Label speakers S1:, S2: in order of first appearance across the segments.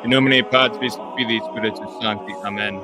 S1: In nomine Patris et Filii Spiritus Sancti. Amen.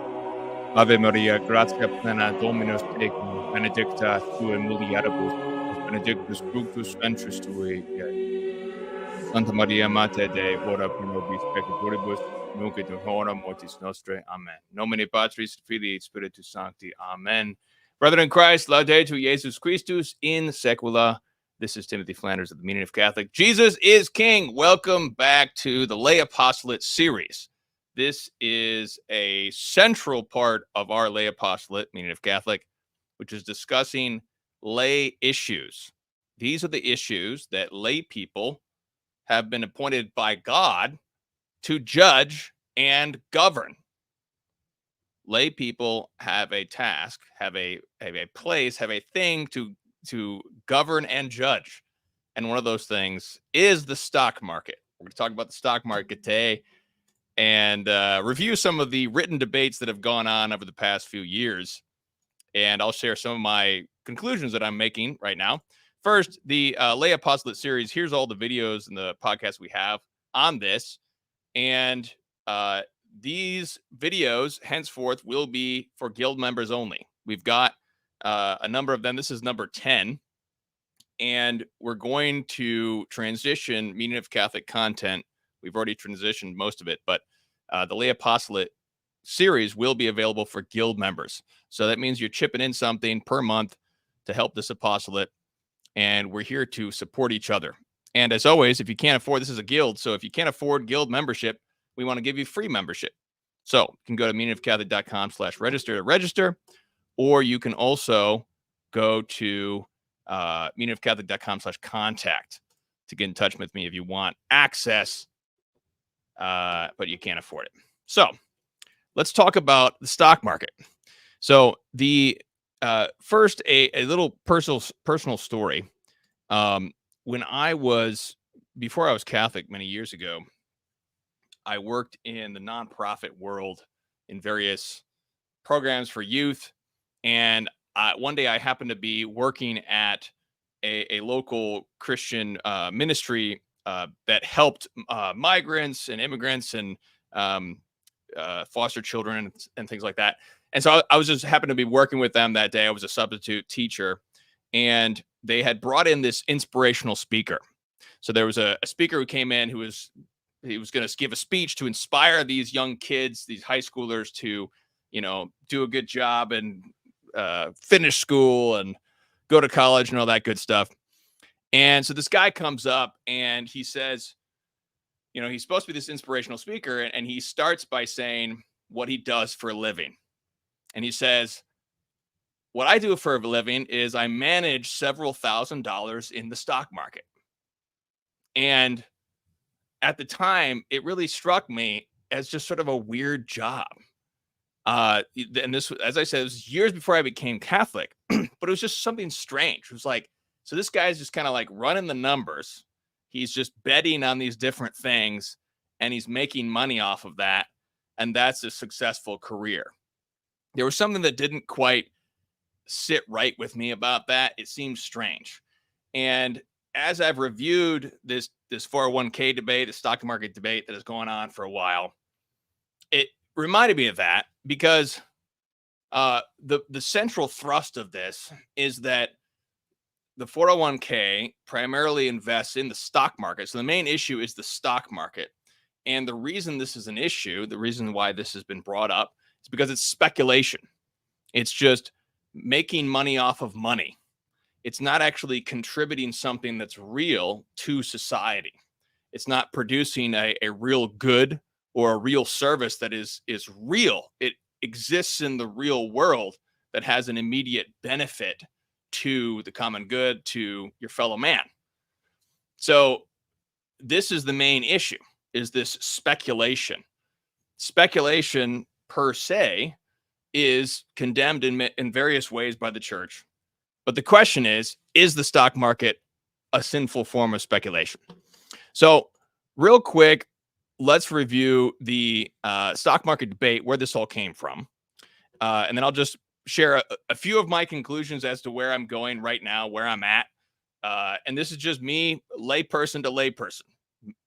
S1: Ave Maria, gratia plena Dominus tecum, benedicta tu in mulieribus, et benedictus fructus ventris tui, Iesus. Santa Maria, Mater Dei, ora pro nobis peccatoribus, nunc et in hora mortis nostrae. Amen. Nomine Patris et Filii et Spiritus Sancti. Amen. Brethren in Christ, Laudetur Jesus Christus in secula. This is Timothy Flanders of the Meaning of Catholic. Jesus is King. Welcome back to the Lay Apostolate series. This is a central part of our Lay Apostolate, Meaning of Catholic, which is discussing lay issues. These are the issues that lay people have been appointed by God to judge and govern. Lay people have a task, have a place, have a thing to govern and judge. And one of those things is the stock market. We're going to talk about the stock market today and review some of the written debates that have gone on over the past few years. And I'll share some of my conclusions that I'm making right now. First, the Lay Apostolate series. Here's all the videos and the podcasts we have on this. And these videos henceforth will be for guild members only. We've got a number of them. This is number 10. And we're going to transition Meaning of Catholic content. We've already transitioned most of it, but the Lay Apostolate series will be available for guild members. So that means you're chipping in something per month to help this apostolate. And we're here to support each other. And as always, if you can't afford, this is a guild. So if you can't afford guild membership, we want to give you free membership. So you can go to meaningofcatholic.com/register to register, or you can also go to meaningofcatholic.com/contact to get in touch with me if you want access, but you can't afford it. So let's talk about the stock market. So the first, a little personal story. When before I was Catholic many years ago, I worked in the nonprofit world in various programs for youth. And one day I happened to be working at a local Christian ministry that helped migrants and immigrants and foster children and things like that. And so I was just happened to be working with them that day. I was a substitute teacher, and they had brought in this inspirational speaker. So there was a speaker who came in he was going to give a speech to inspire these young kids, these high schoolers, to, do a good job and finish school and go to college and all that good stuff. And so this guy comes up and he says, he's supposed to be this inspirational speaker, and he starts by saying what he does for a living. And he says, what I do for a living is I manage several $1,000s in the stock market. And at the time, it really struck me as just sort of a weird job. And this, as I said, it was years before I became Catholic, but it was just something strange. It was like, so this guy's just kind of like running the numbers. He's just betting on these different things, and he's making money off of that. And that's a successful career. There was something that didn't quite sit right with me about that. It seems strange. And as I've reviewed this 401k debate, the stock market debate that is going on for a while, it reminded me of that, because the central thrust of this is that the 401k primarily invests in the stock market. So the main issue is the stock market. And the reason this is an issue, the reason why this has been brought up, is because it's speculation. It's just making money off of money. It's not actually contributing something that's real to society. It's not producing a real good or a real service that is real. It exists in the real world that has an immediate benefit to the common good, to your fellow man. So this is the main issue, is this speculation. Speculation per se is condemned in various ways by the church. But the question is the stock market a sinful form of speculation? So real quick, let's review the stock market debate, where this all came from. And then I'll just share a few of my conclusions as to where I'm going right now, where I'm at. And this is just me, layperson to layperson.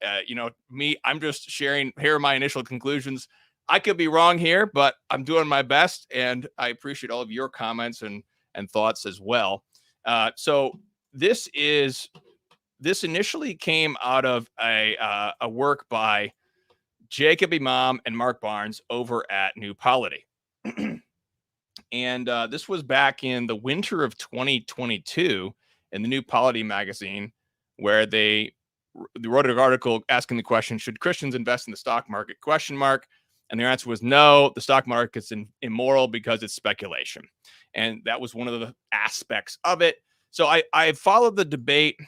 S1: I'm just sharing. Here are my initial conclusions. I could be wrong here, but I'm doing my best, and I appreciate all of your comments and thoughts as well. So this initially came out of a work by Jacob Imam and Mark Barnes over at New Polity. And this was back in the winter of 2022 in the New Polity magazine, where they wrote an article asking the question, should Christians invest in the stock market? ? And their answer was no, the stock market's immoral because it's speculation. And that was one of the aspects of it. So I followed the debate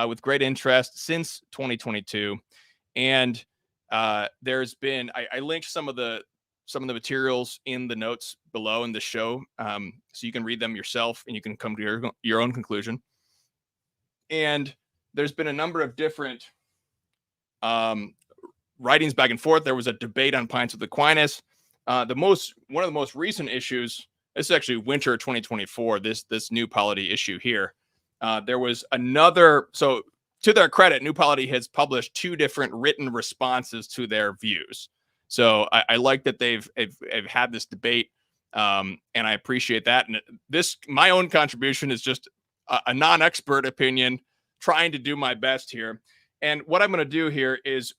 S1: with great interest since 2022. And there's been, I linked some of the materials in the notes below in the show, so you can read them yourself and you can come to your own conclusion. And there's been a number of different writings back and forth. There was a debate on Pints with Aquinas. One of the most recent issues, this is actually winter 2024, this New Polity issue here. There was another, so to their credit, New Polity has published 2 different written responses to their views. So I like that they've had this debate, and I appreciate that. And my own contribution is just a non-expert opinion, trying to do my best here. And what I'm going to do here is,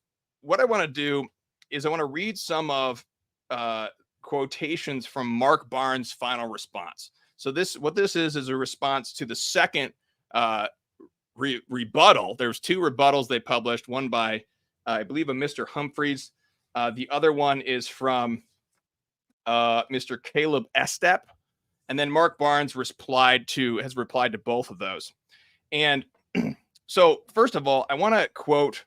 S1: I want to read some of quotations from Mark Barnes' final response. So what this is a response to the second rebuttal. There's 2 rebuttals they published, one by, I believe, a Mr. Humphreys. The other one is from Mr. Caleb Estep. And then Mark Barnes has replied to both of those. And so, first of all, I want to quote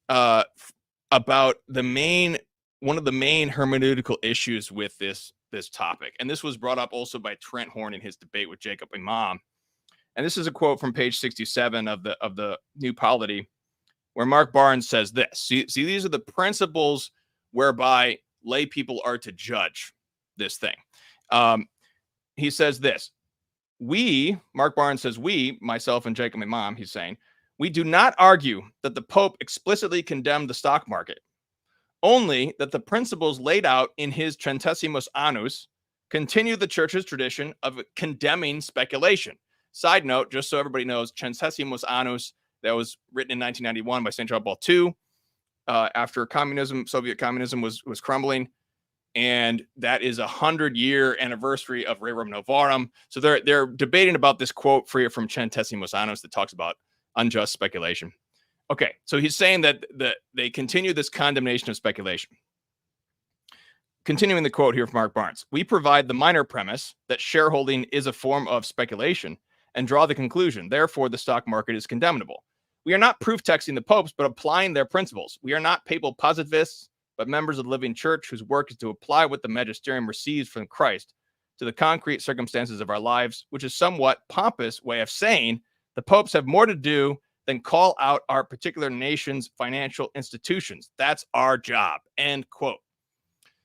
S1: about one of the main hermeneutical issues with this topic. And this was brought up also by Trent Horn in his debate with Jacob Imam. And this is a quote from page 67 of the New Polity, where Mark Barnes says this. See, these are the principles whereby lay people are to judge this thing. He says this. Mark Barnes says, myself and Jacob Imam, he's saying, we do not argue that the Pope explicitly condemned the stock market, only that the principles laid out in his Centesimus Annus continue the Church's tradition of condemning speculation. Side note, just so everybody knows, Centesimus Annus, that was written in 1991 by St. John Paul II, after Soviet communism was crumbling. And that is 100-year anniversary of Rerum Novarum. So they're debating about this quote from Centesimus Annus that talks about unjust speculation. Okay, so he's saying that they continue this condemnation of speculation. Continuing the quote here from Mark Barnes, we provide the minor premise that shareholding is a form of speculation and draw the conclusion, therefore, the stock market is condemnable. We are not proof texting the popes, but applying their principles. We are not papal positivists, but members of the living church whose work is to apply what the magisterium receives from Christ to the concrete circumstances of our lives, which is somewhat pompous way of saying the popes have more to do than call out our particular nation's financial institutions. That's our job, end quote.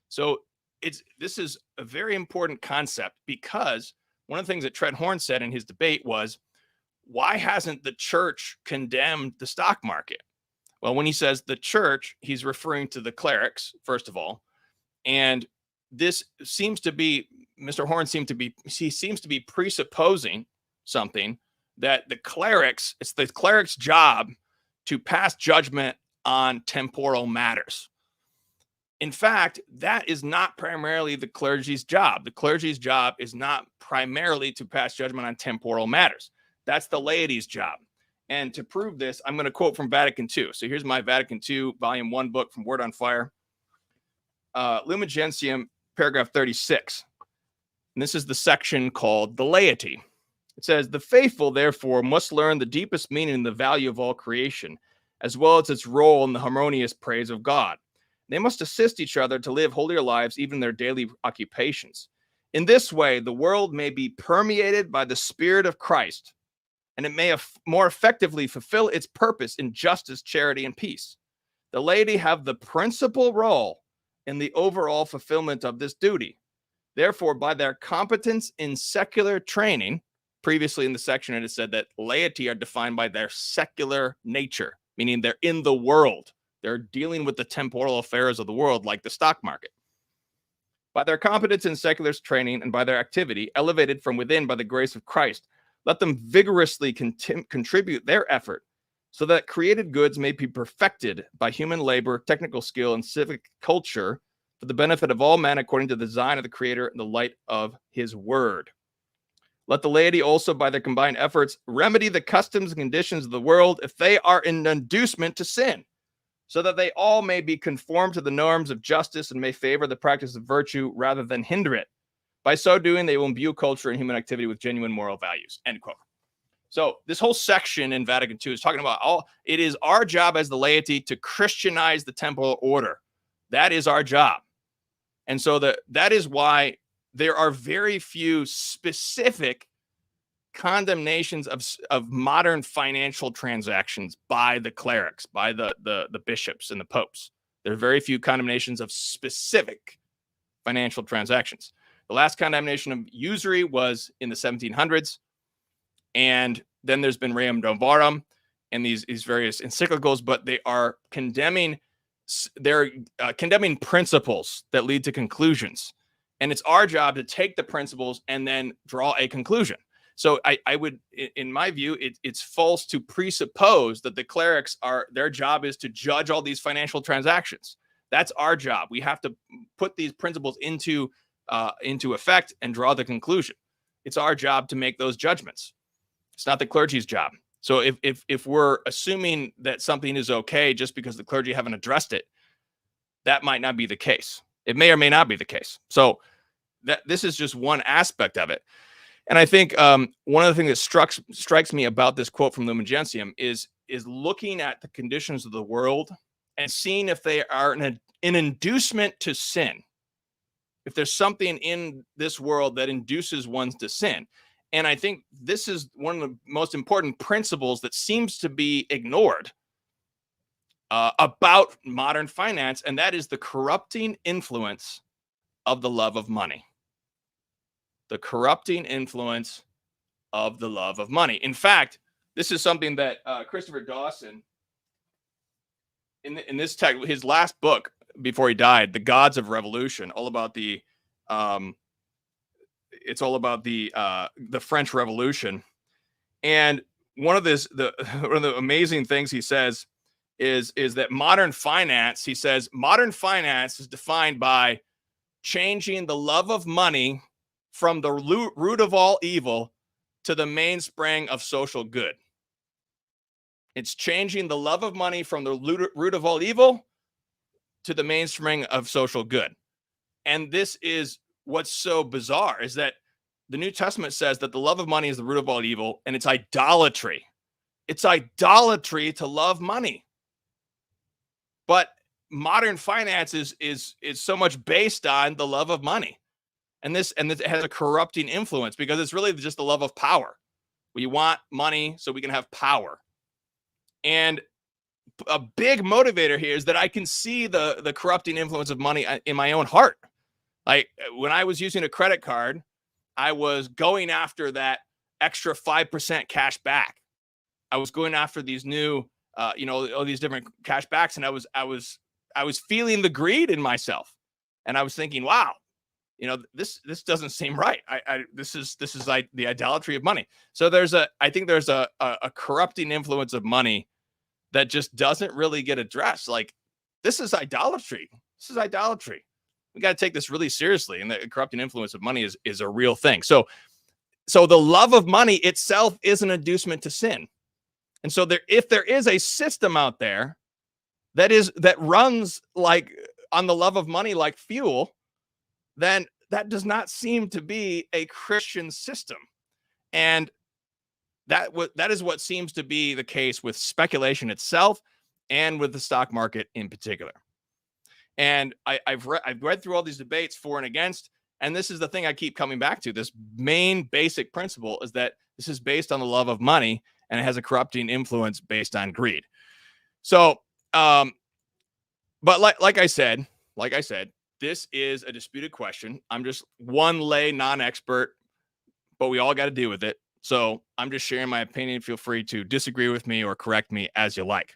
S1: So this is a very important concept, because one of the things that Trent Horn said in his debate was, why hasn't the church condemned the stock market? Well, when he says the church, he's referring to the clerics, first of all. And this seems to be, Mr. Horn seems to be presupposing something, that it's the cleric's job to pass judgment on temporal matters. In fact, that is not primarily the clergy's job. The clergy's job is not primarily to pass judgment on temporal matters. That's the laity's job. And to prove this, I'm going to quote from Vatican II. So here's my Vatican II, Volume 1 book from Word on Fire. Lumen Gentium, paragraph 36. And this is the section called the Laity. It says, the faithful, therefore, must learn the deepest meaning and the value of all creation, as well as its role in the harmonious praise of God. They must assist each other to live holier lives, even in their daily occupations. In this way, the world may be permeated by the Spirit of Christ, and it may more effectively fulfill its purpose in justice, charity, and peace. The laity have the principal role in the overall fulfillment of this duty. Therefore, by their competence in secular training, previously in the section it has said that laity are defined by their secular nature. meaning they're in the world. They're dealing with the temporal affairs of the world, like the stock market. By their competence in secular training and by their activity, elevated from within by the grace of Christ, let them vigorously contribute their effort so that created goods may be perfected by human labor, technical skill, and civic culture for the benefit of all men according to the design of the Creator and the light of his word. Let the laity also, by their combined efforts, remedy the customs and conditions of the world if they are an inducement to sin, so that they all may be conformed to the norms of justice and may favor the practice of virtue rather than hinder it. By so doing, they will imbue culture and human activity with genuine moral values. End quote. So this whole section in Vatican II is talking about it is our job as the laity to Christianize the temporal order. That is our job. And so that is why there are very few specific condemnations of modern financial transactions by the clerics, by the bishops and the popes. There are very few condemnations of specific financial transactions. The last condemnation of usury was in the 1700s. And then there's been Rerum Novarum and these various encyclicals, but they are condemning principles that lead to conclusions. And it's our job to take the principles and then draw a conclusion. So I would, in my view, it's false to presuppose that the clerics their job is to judge all these financial transactions. That's our job. We have to put these principles into effect and draw the conclusion. It's our job to make those judgments. It's not the clergy's job. So if we're assuming that something is okay just because the clergy haven't addressed it, that might not be the case. It may or may not be the case. So this is just one aspect of it. And I think one of the things that strikes me about this quote from Lumen Gentium is looking at the conditions of the world and seeing if they are an inducement to sin. If there's something in this world that induces one to sin. And I think this is one of the most important principles that seems to be ignored about modern finance, and that is the corrupting influence of the love of money. The corrupting influence of the love of money. In fact, this is something that Christopher Dawson, in this text, his last book before he died, The Gods of Revolution, all about the French Revolution. And one of the amazing things he says is that modern finance, he says, modern finance is defined by changing the love of money from the root of all evil to the mainspring of social good. It's changing the love of money from the root of all evil to the mainspring of social good. And this is what's so bizarre, is that the New Testament says that the love of money is the root of all evil, and it's idolatry. It's idolatry to love money. But modern finance is so much based on the love of money. And this has a corrupting influence because it's really just the love of power. We want money so we can have power. And a big motivator here is that I can see the corrupting influence of money in my own heart. Like when I was using a credit card, I was going after that extra 5% cash back. I was going after these new, all these different cash backs, and I was feeling the greed in myself, and I was thinking, wow, this doesn't seem right. This is like the idolatry of money. So I think there's a corrupting influence of money that just doesn't really get addressed. Like, this is idolatry. This is idolatry. We got to take this really seriously. And the corrupting influence of money is a real thing. So the love of money itself is an inducement to sin. And so if there is a system out there that runs like on the love of money like fuel, then that does not seem to be a Christian system. And that is what seems to be the case with speculation itself and with the stock market in particular. And I've read through all these debates for and against, and this is the thing I keep coming back to. This main basic principle is that this is based on the love of money, and it has a corrupting influence based on greed. So, but like I said, this is a disputed question. I'm just one lay non-expert, but we all got to deal with it. So I'm just sharing my opinion. Feel free to disagree with me or correct me as you like.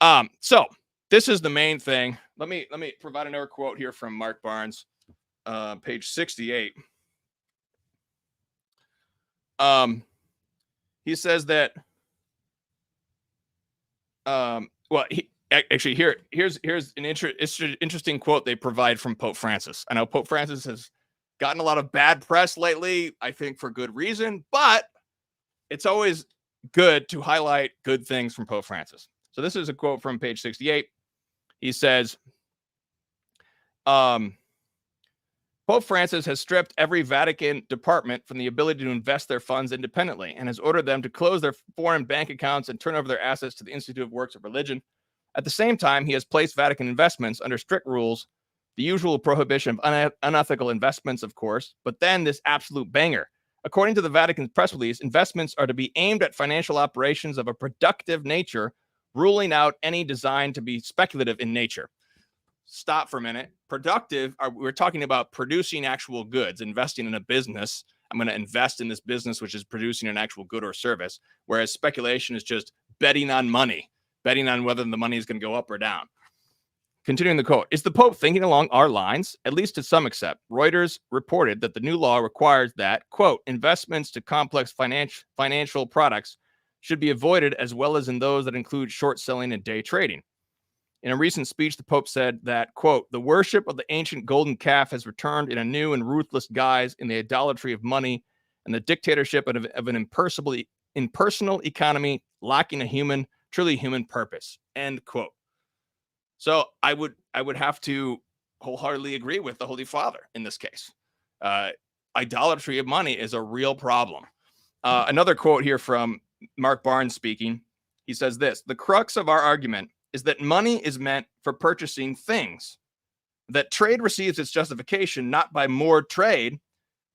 S1: So this is the main thing. Let me provide another quote here from Mark Barnes, page 68. He says that well, actually here's an interesting quote they provide from Pope Francis. I know Pope Francis has gotten a lot of bad press lately, I think for good reason, but it's always good to highlight good things from Pope Francis. So this is a quote from page 68. He says, Pope Francis has stripped every Vatican department from the ability to invest their funds independently and has ordered them to close their foreign bank accounts and turn over their assets to the Institute of Works of Religion. At the same time, he has placed Vatican investments under strict rules, the usual prohibition of unethical investments, of course, but then this absolute banger. According to the Vatican's press release, investments are to be aimed at financial operations of a productive nature, ruling out any design to be speculative in nature. Stop for a minute. Productive, we're talking about producing actual goods, investing in a business. I'm going to invest in this business, which is producing an actual good or service, whereas speculation is just betting on money, betting on whether the money is going to go up or down. Continuing the quote, is the Pope thinking along our lines? At least to some extent. Reuters reported that the new law requires that, quote, investments to complex financial products should be avoided, as well as in those that include short selling and day trading. In a recent speech, the Pope said that, quote, the worship of the ancient golden calf has returned in a new and ruthless guise in the idolatry of money and the dictatorship of an impersonal economy lacking a truly human purpose, end quote. So I would have to wholeheartedly agree with the Holy Father in this case. Idolatry of money is a real problem. Another quote here from Mark Barnes speaking. He says this, the crux of our argument is that money is meant for purchasing things, that trade receives its justification not by more trade,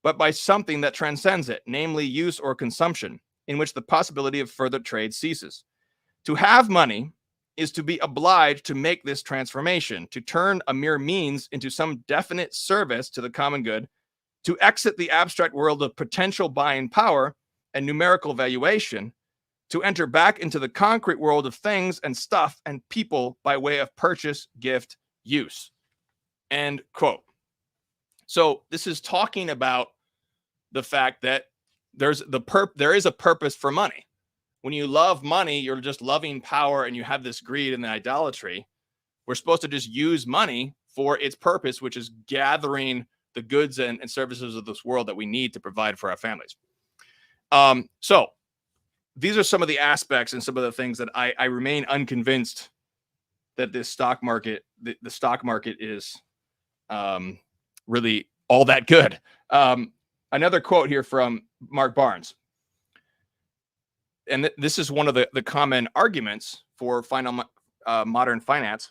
S1: but by something that transcends it, namely use or consumption, in which the possibility of further trade ceases. To have money is to be obliged to make this transformation, to turn a mere means into some definite service to the common good, to exit the abstract world of potential buying power and numerical valuation, to enter back into the concrete world of things and stuff and people by way of purchase, gift, use. End quote. So this is talking about the fact that there is a purpose for money. When you love money, you're just loving power and you have this greed and the idolatry. We're supposed to just use money for its purpose, which is gathering the goods and services of this world that we need to provide for our families. So these are some of the aspects and some of the things that I remain unconvinced that this stock market, the stock market is really all that good. Another quote here from Mark Barnes. And this is one of the common arguments for modern finance,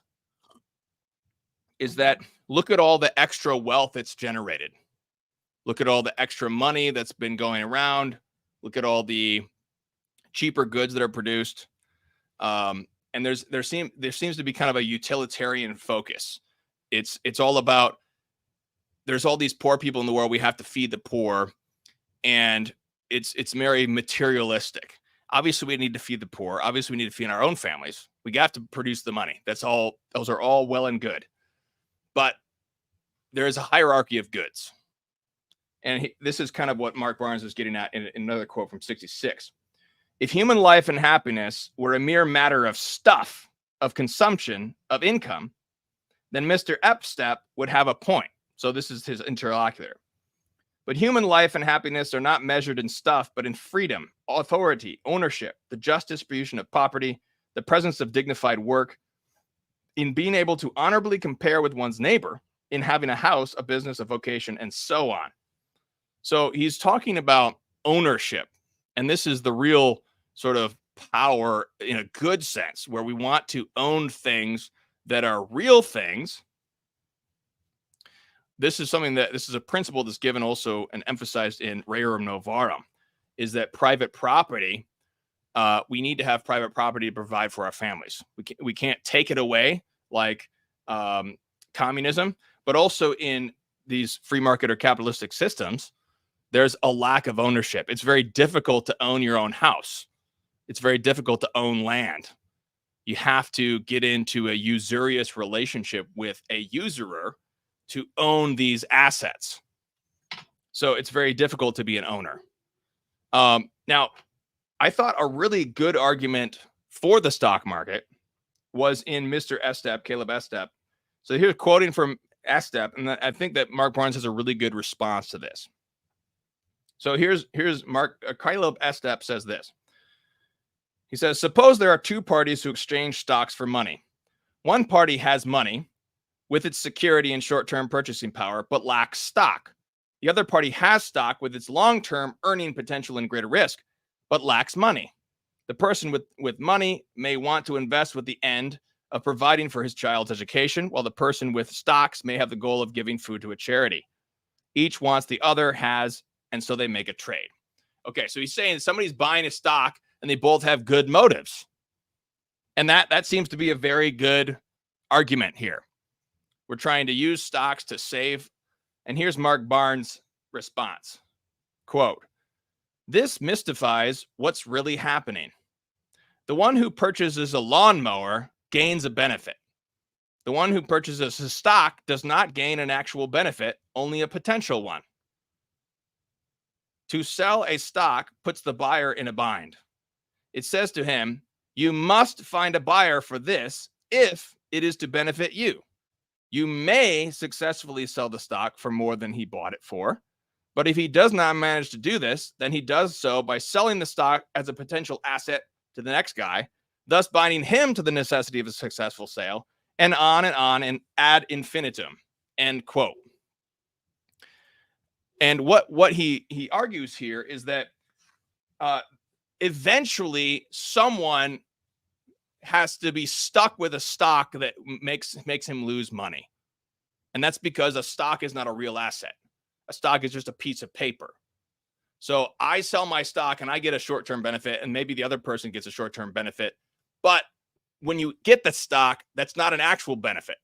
S1: is that look at all the extra wealth it's generated. Look at all the extra money that's been going around. Look at all the cheaper goods that are produced. And there seems to be kind of a utilitarian focus. It's all about, there's all these poor people in the world. We have to feed the poor. And it's very materialistic. Obviously, we need to feed the poor. Obviously, we need to feed our own families. We got to produce the money. Those are all well and good. But there is a hierarchy of goods. And this is kind of what Mark Barnes is getting at in another quote from 66. If human life and happiness were a mere matter of stuff, of consumption, of income, then Mr. Epstein would have a point. So this is his interlocutor. But human life and happiness are not measured in stuff, but in freedom, authority, ownership, the just distribution of property, the presence of dignified work, in being able to honorably compare with one's neighbor, in having a house, a business, a vocation, and so on. So he's talking about ownership. And this is the real sort of power in a good sense, where we want to own things that are real things. This is a principle that's given also and emphasized in Rerum Novarum, is that private property, we need to have private property to provide for our families. We can't take it away like communism, but also in these free market or capitalistic systems, there's a lack of ownership. It's very difficult to own your own house. It's very difficult to own land. You have to get into a usurious relationship with a usurer to own these assets. So it's very difficult to be an owner. Now, I thought a really good argument for the stock market was in Mr. Estep, Caleb Estep. So here's quoting from Estep, and I think that Mark Barnes has a really good response to this. So here's Caleb Estep says this. He says, suppose there are two parties who exchange stocks for money. One party has money with its security and short-term purchasing power, but lacks stock. The other party has stock with its long-term earning potential and greater risk, but lacks money. The person with money may want to invest with the end of providing for his child's education, while the person with stocks may have the goal of giving food to a charity. Each wants the other has, and so they make a trade. Okay, so he's saying somebody's buying a stock and they both have good motives. And that seems to be a very good argument here. We're trying to use stocks to save. And here's Mark Barnes' response. Quote, this mystifies what's really happening. The one who purchases a lawnmower gains a benefit. The one who purchases a stock does not gain an actual benefit, only a potential one. To sell a stock puts the buyer in a bind. It says to him, you must find a buyer for this if it is to benefit you. You may successfully sell the stock for more than he bought it for. But if he does not manage to do this, then he does so by selling the stock as a potential asset to the next guy, thus binding him to the necessity of a successful sale, and on and ad infinitum. End quote. And what he argues here is that eventually someone has to be stuck with a stock that makes him lose money. And that's because a stock is not a real asset. A stock is just a piece of paper. So I sell my stock and I get a short-term benefit, and maybe the other person gets a short-term benefit. But when you get the stock, that's not an actual benefit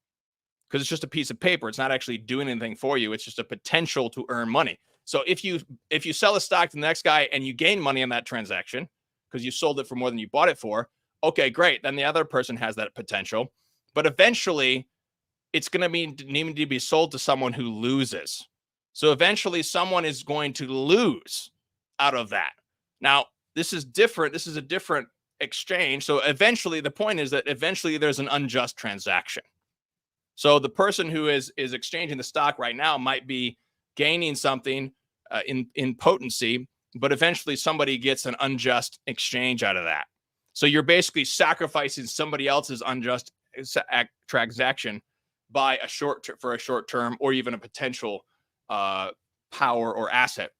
S1: because it's just a piece of paper. It's not actually doing anything for you. It's just a potential to earn money. So if you sell a stock to the next guy and you gain money on that transaction because you sold it for more than you bought it for, okay, great. Then the other person has that potential. But eventually, it's going to need to be sold to someone who loses. So eventually someone is going to lose out of that. Now, this is different. This is a different exchange. So eventually, the point is that eventually there's an unjust transaction. So the person who is exchanging the stock right now might be gaining something in potency, but eventually somebody gets an unjust exchange out of that. So you're basically sacrificing somebody else's unjust transaction by for a short term or even a potential power or asset.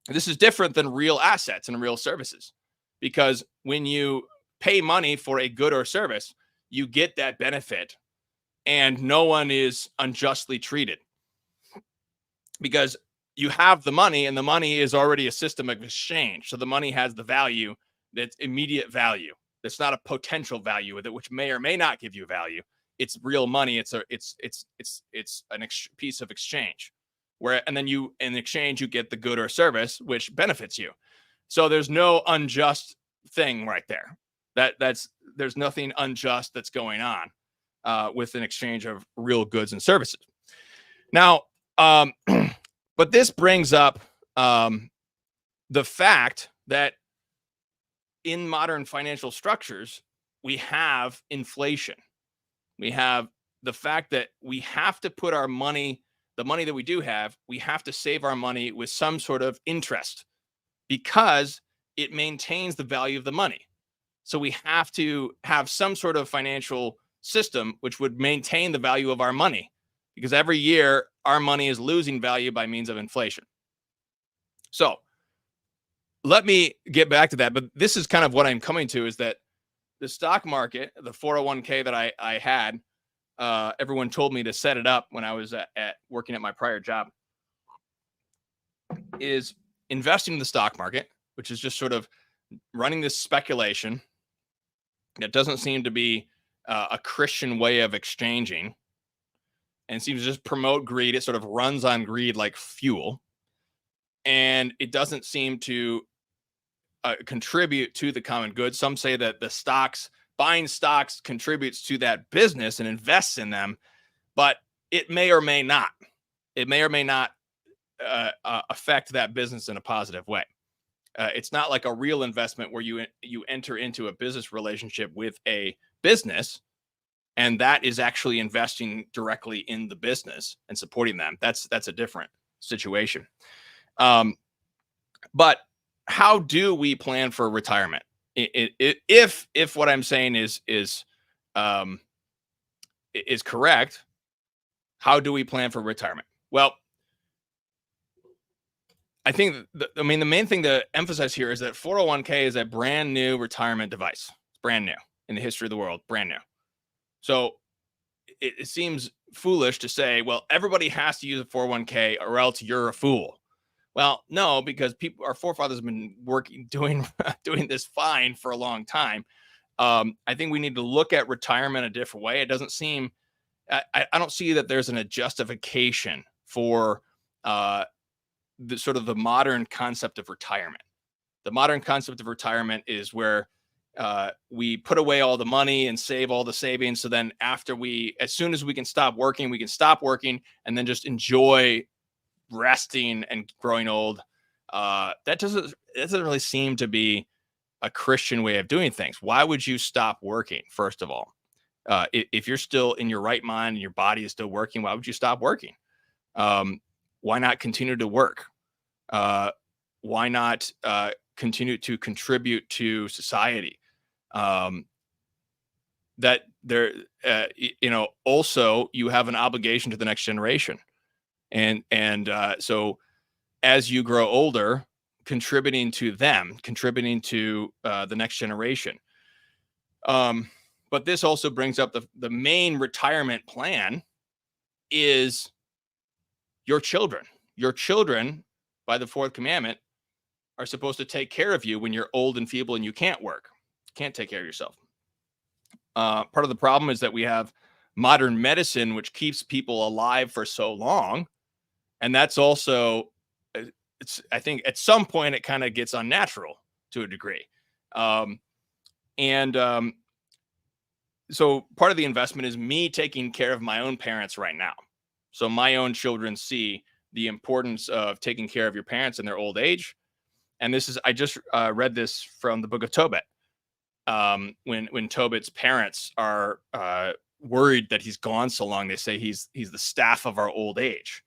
S1: This is different than real assets and real services, because when you pay money for a good or service, you get that benefit and no one is unjustly treated because you have the money and the money is already a system of exchange. So the money has the value that's immediate value. There's not a potential value with it, which may or may not give you value. It's real money. It's a piece of exchange and then in exchange, you get the good or service, which benefits you. So there's no unjust thing right there. There's nothing unjust that's going on with an exchange of real goods and services. Now, but this brings up the fact that in modern financial structures, we have inflation. We have the fact that we have to put our money, the money that we do have, we have to save our money with some sort of interest because it maintains the value of the money. So we have to have some sort of financial system which would maintain the value of our money, because every year our money is losing value by means of inflation. So let me get back to that. But this is kind of what I'm coming to, is that the stock market, the 401k that I had, everyone told me to set it up when I was at working at my prior job, is investing in the stock market, which is just sort of running this speculation that doesn't seem to be a Christian way of exchanging and seems to just promote greed. It sort of runs on greed like fuel, and it doesn't seem to contribute to the common good. Some say that the stocks buying stocks contributes to that business and invests in them, but it may or may not. It may or may not affect that business in a positive way. It's not like a real investment where you enter into a business relationship with a business, and that is actually investing directly in the business and supporting them. That's a different situation. But how do we plan for retirement? If what I'm saying is correct, how do we plan for retirement? Well, I think the main thing to emphasize here is that 401k is a brand new retirement device. It's brand new in the history of the world, brand new. So it seems foolish to say, well, everybody has to use a 401k or else you're a fool. Well, no, because our forefathers have been doing this fine for a long time. I think we need to look at retirement a different way. It doesn't seem, I don't see that there's a justification for the sort of the modern concept of retirement. The modern concept of retirement is where we put away all the money and save all the savings. So then as soon as we can stop working, and then just enjoy resting and growing old. That doesn't really seem to be a Christian way of doing things. Why would you stop working? First of all, if you're still in your right mind and your body is still working, why would you stop working? Why not continue to work? Why not continue to contribute to society? That there, also you have an obligation to the next generation. And so as you grow older, contributing to the next generation. But this also brings up the main retirement plan is your children. Your children, by the fourth commandment, are supposed to take care of you when you're old and feeble and you can't work, can't take care of yourself. Part of the problem is that we have modern medicine, which keeps people alive for so long. And that's also, I think at some point it kind of gets unnatural to a degree. So part of the investment is me taking care of my own parents right now. So my own children see the importance of taking care of your parents in their old age. And I just read this from the book of Tobit. When Tobit's parents are worried that he's gone so long, they say he's the staff of our old age.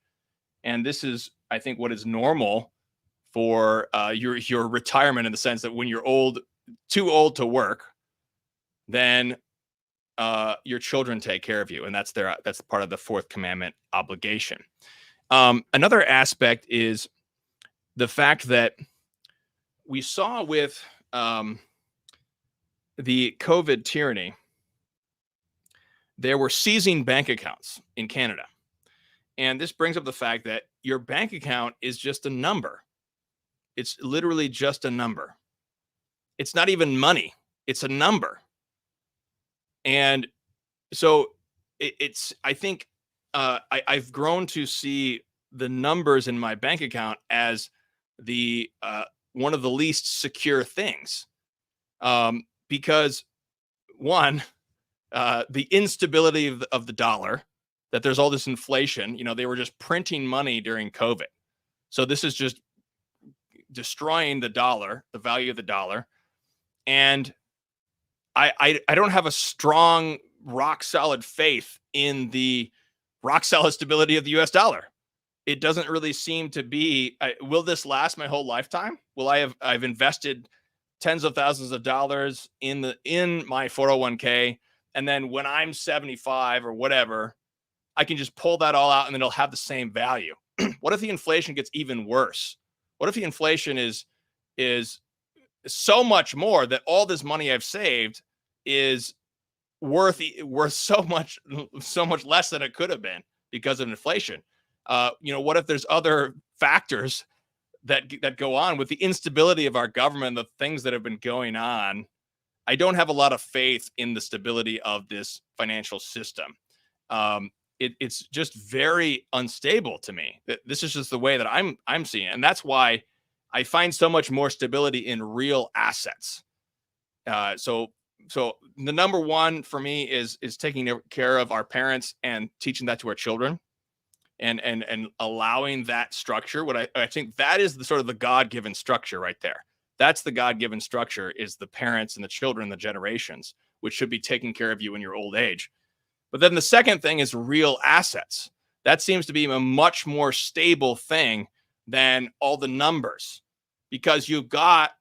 S1: And this is, I think, what is normal for your retirement, in the sense that when you're too old to work, then your children take care of you, and that's part of the fourth commandment obligation. Another aspect is the fact that we saw with the COVID tyranny, there were seizing bank accounts in Canada. And this brings up the fact that your bank account is just a number. It's literally just a number. It's not even money. It's a number. And so I think I've grown to see the numbers in my bank account as the one of the least secure things. Because one, the instability of the dollar, that there's all this inflation. They were just printing money during COVID. So this is just destroying the dollar, the value of the dollar. And I don't have a strong, rock solid faith in the rock solid stability of the US dollar. It doesn't really seem to be, will this last my whole lifetime? Will I've invested tens of thousands of dollars in my 401k. And then when I'm 75 or whatever, I can just pull that all out and then it'll have the same value. What if the inflation gets even worse? What if the inflation is so much more that all this money I've saved is worth so much less than it could have been because of inflation? What if there's other factors that go on with the instability of our government, the things that have been going on? I don't have a lot of faith in the stability of this financial system. It's just very unstable to me. This is just the way that I'm seeing it. And that's why I find so much more stability in real assets. So so the number one for me is taking care of our parents and teaching that to our children, and allowing that structure. What I think that is the sort of the God-given structure right there. That's the God-given structure, is the parents and the children, the generations, which should be taking care of you in your old age. But then the second thing is real assets. That seems to be a much more stable thing than all the numbers, because you've got,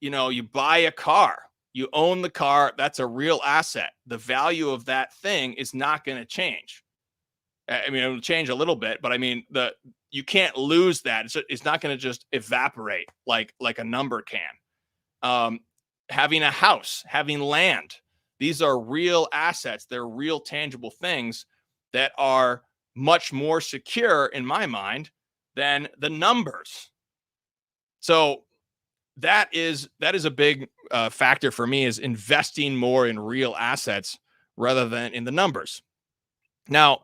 S1: you buy a car, you own the car. That's a real asset. The value of that thing is not going to change. I mean, it'll change a little bit, but I mean, you can't lose that. It's not going to just evaporate like a number can. Having a house, having land, these are real assets. They're real tangible things that are much more secure in my mind than the numbers. So that is a big factor for me, is investing more in real assets rather than in the numbers. Now,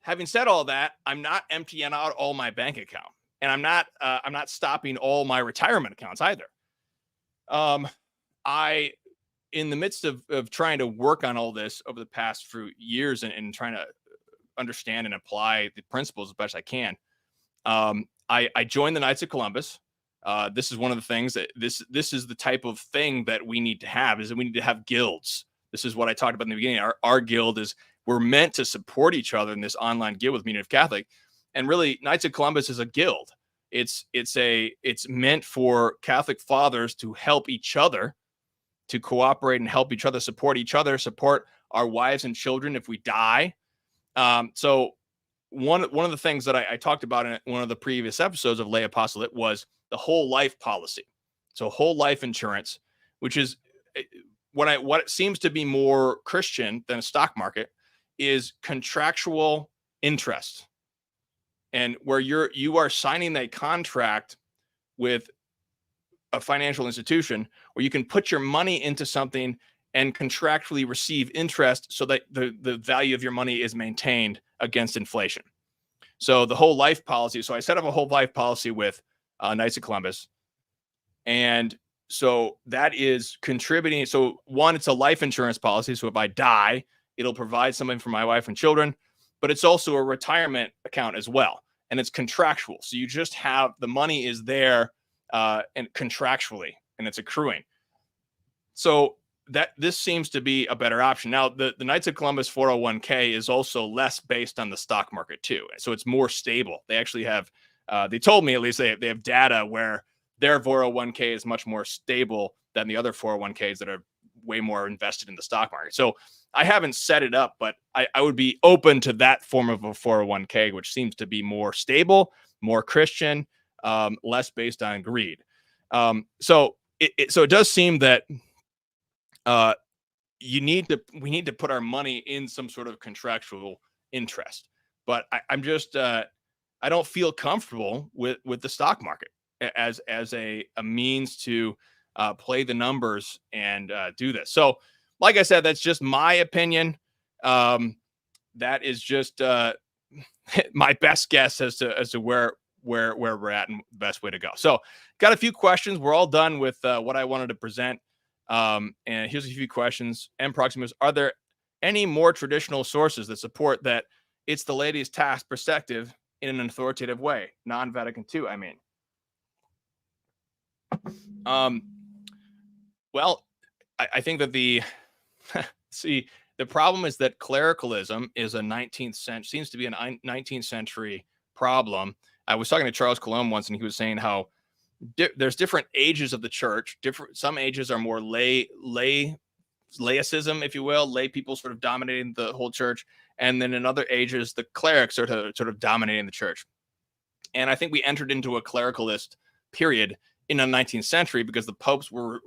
S1: having said all that, I'm not emptying out all my bank account, and I'm not stopping all my retirement accounts either. I, in the midst of trying to work on all this over the past few years, and trying to understand and apply the principles as best I can, I joined the Knights of Columbus. This is one of the things that this is the type of thing that we need to have, is that we need to have guilds. This is what I talked about in the beginning. Our guild is, we're meant to support each other in this online guild with Meaning of Catholic. And really, Knights of Columbus is a guild. It's meant for Catholic fathers to help each other, to cooperate and help each other, support each other, support our wives and children if we die. So one of the things that I talked about in one of the previous episodes of Lay Apostolate was the whole life policy. So whole life insurance, which is what seems to be more Christian than a stock market, is contractual interest, and where you are signing a contract with a financial institution where you can put your money into something and contractually receive interest, so that the value of your money is maintained against inflation. So the whole life policy. So I set up a whole life policy with Knights of Columbus, and so that is contributing. So one, it's a life insurance policy. So if I die, it'll provide something for my wife and children, but it's also a retirement account as well. And it's contractual. So you just have, the money is there and contractually, and it's accruing. So this seems to be a better option. Now, the Knights of Columbus 401k is also less based on the stock market too. So it's more stable. They actually have, they told me at least, they have data where their 401k is much more stable than the other 401ks that are way more invested in the stock market. So I haven't set it up, but I would be open to that form of a 401k, which seems to be more stable, more Christian, less based on greed. So it does seem that we need to put our money in some sort of contractual interest. But I'm just I don't feel comfortable with the stock market as a means to play the numbers and do this. So, like I said, that's just my opinion. That is just my best guess as to where we're at and the best way to go. So, got a few questions. We're all done with what I wanted to present. And here's a few questions. M. Proximus, are there any more traditional sources that support that it's the laity's task perspective in an authoritative way? Non-Vatican II, I mean. Well, I think that the problem is that clericalism is a 19th century, seems to be a 19th century problem. I was talking to Charles Coulomb once, and he was saying how there's different ages of the church. Some ages are more laicism, if you will, lay people sort of dominating the whole church, and then in other ages, the clerics are sort of dominating the church. And I think we entered into a clericalist period in the 19th century because the popes were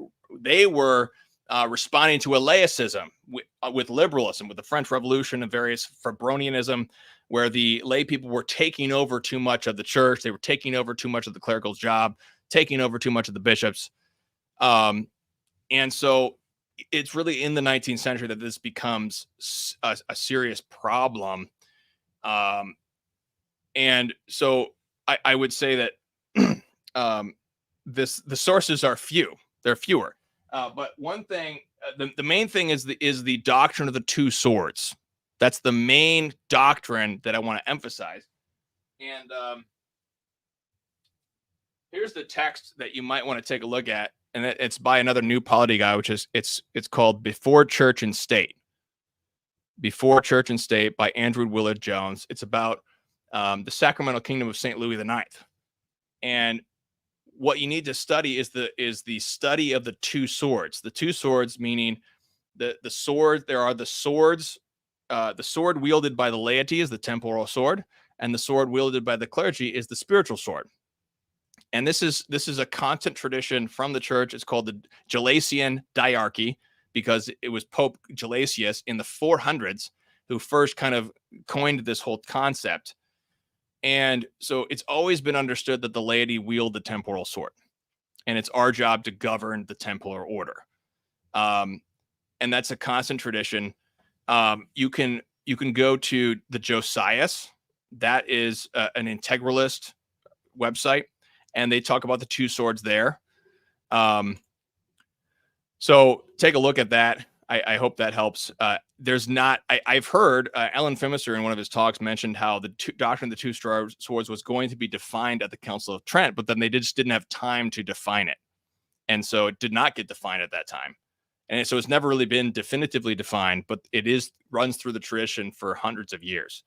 S1: responding to a laicism with liberalism, with the French Revolution and various Febronianism, where the lay people were taking over too much of the church. They were taking over too much of the clerical job, taking over too much of the bishops. And so it's really in the 19th century that this becomes a serious problem. And so I would say that the sources are few. They're fewer. But one thing, the main thing is the doctrine of the two swords. That's the main doctrine that I want to emphasize. And here's the text that you might want to take a look at, and it's by another new polity guy, which is it's called "Before Church and State." Before Church and State by Andrew Willard Jones. It's about the sacramental kingdom of St. Louis IX. And what you need to study is the study of the two swords. The two swords meaning the sword. There are the swords. The sword wielded by the laity is the temporal sword, and the sword wielded by the clergy is the spiritual sword. And this is a constant tradition from the church. It's called the Gelasian diarchy, because it was Pope Gelasius in the 400s who first kind of coined this whole concept. And so it's always been understood that the laity wield the temporal sword, and it's our job to govern the temporal order. And that's a constant tradition. You can go to the Josias. That is an integralist website, and they talk about the two swords there. So take a look at that. I hope that helps. There's not, I've heard Ellen Phimister in one of his talks mentioned how the doctrine of the two swords was going to be defined at the Council of Trent, but then they just didn't have time to define it. And so it did not get defined at that time. And so it's never really been definitively defined, but it runs through the tradition for hundreds of years.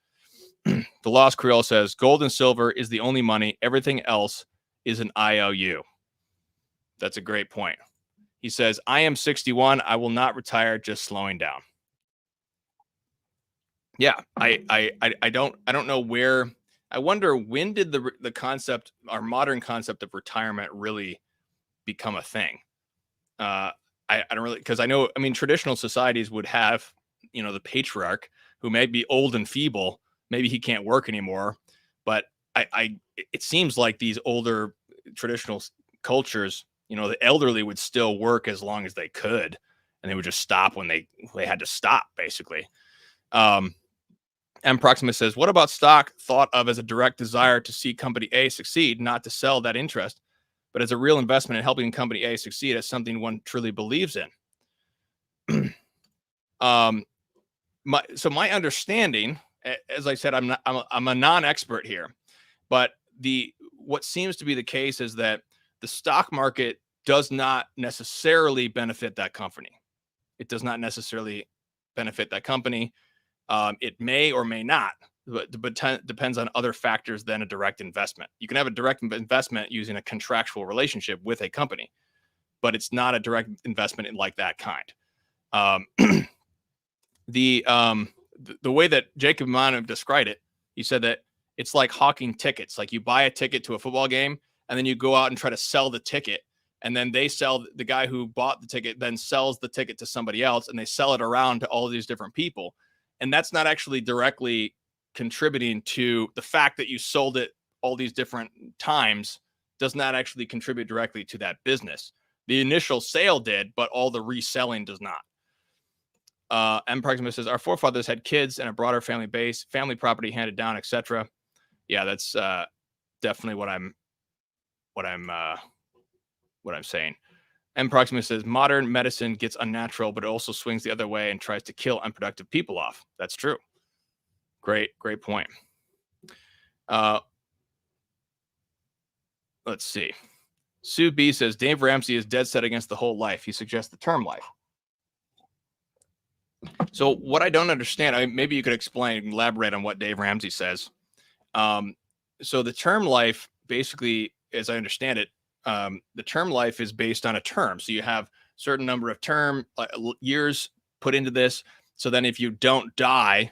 S1: The Lost Creole says, gold and silver is the only money. Everything else is an IOU. That's a great point. He says, I am 61. I will not retire, just slowing down. Yeah, I don't know where. I wonder, when did the concept, our modern concept of retirement, really become a thing? I don't really, because I mean, traditional societies would have, the patriarch who may be old and feeble. Maybe he can't work anymore, but it seems like these older traditional cultures, the elderly would still work as long as they could, and they would just stop when they had to stop, basically. M. Proximus says, what about stock thought of as a direct desire to see company A succeed, not to sell that interest, but as a real investment in helping company A succeed as something one truly believes in? So my understanding, as I said, I'm a non-expert here, but what seems to be the case is that the stock market does not necessarily benefit that company. It does not necessarily benefit that company. It may or may not, but depends on other factors than a direct investment. You can have a direct investment using a contractual relationship with a company, but it's not a direct investment in like that kind. The way that Jacob Manu described it, he said that it's like hawking tickets. Like you buy a ticket to a football game, and then you go out and try to sell the ticket. And then the guy who bought the ticket then sells the ticket to somebody else, and they sell it around to all of these different people. And that's not actually directly contributing to the fact that you sold it all these different times, does not actually contribute directly to that business. The initial sale did, but all the reselling does not. M. Proximus says, our forefathers had kids and a broader family base, family property handed down, etc. Yeah, that's definitely what I'm saying. M. Proximus says, modern medicine gets unnatural, but it also swings the other way and tries to kill unproductive people off. That's true. Great point. Let's see. Sue B says, Dave Ramsey is dead set against the whole life. He suggests the term life. So what I don't understand, maybe you could elaborate on what Dave Ramsey says. So the term life, basically, as I understand it, the term life is based on a term. So you have a certain number of years put into this. So then if you don't die,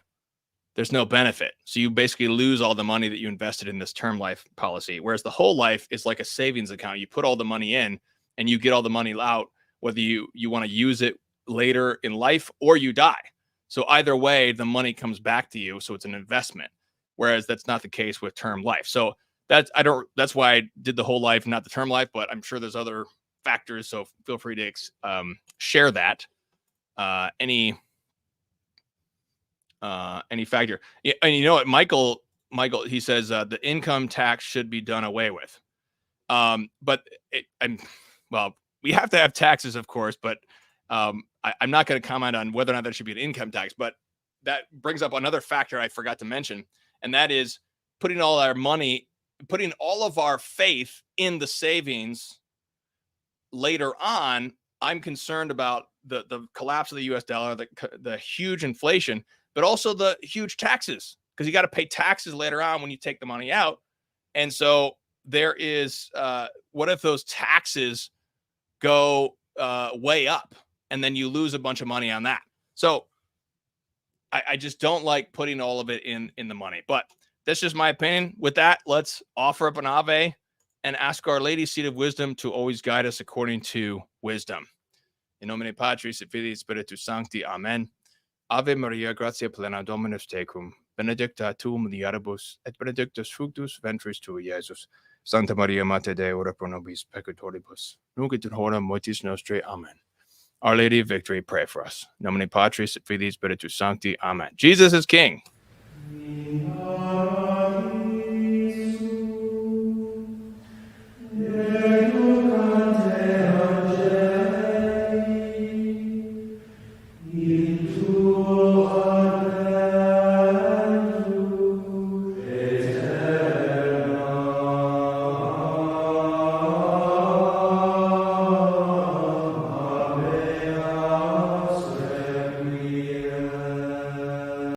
S1: there's no benefit. So you basically lose all the money that you invested in this term life policy. Whereas the whole life is like a savings account. You put all the money in and you get all the money out, whether you want to use it later in life or you die. So either way, the money comes back to you. So it's an investment. Whereas that's not the case with term life. So that's why I did the whole life, not the term life, but I'm sure there's other factors. So feel free to share that. Any factor. Yeah, and you know what, Michael, he says the income tax should be done away with. But we have to have taxes, of course, but I'm not going to comment on whether or not there should be an income tax. But that brings up another factor I forgot to mention, and that is putting all our money, putting all of our faith in the savings later on. I'm concerned about the collapse of the U.S. dollar, the huge inflation, but also the huge taxes, because you got to pay taxes later on when you take the money out. And so there is, what if those taxes go way up and then you lose a bunch of money on that? So I just don't like putting all of it in the money, but that's just my opinion. With that, let's offer up an Ave and ask Our Lady, seat of wisdom, to always guide us according to wisdom. In nomine Patris et Filii Spiritus Sancti. Amen. Ave Maria, gratia plena, Dominus tecum, benedicta tu mulieribus, et benedictus fructus ventris tui, Iesus. Santa Maria, Mater Dei, ora pro nobis peccatoribus, nunc et in hora mortis nostrae. Amen. Our Lady of Victory, pray for us. In nomine Patris et Filii Spiritus Sancti. Amen. Jesus is King.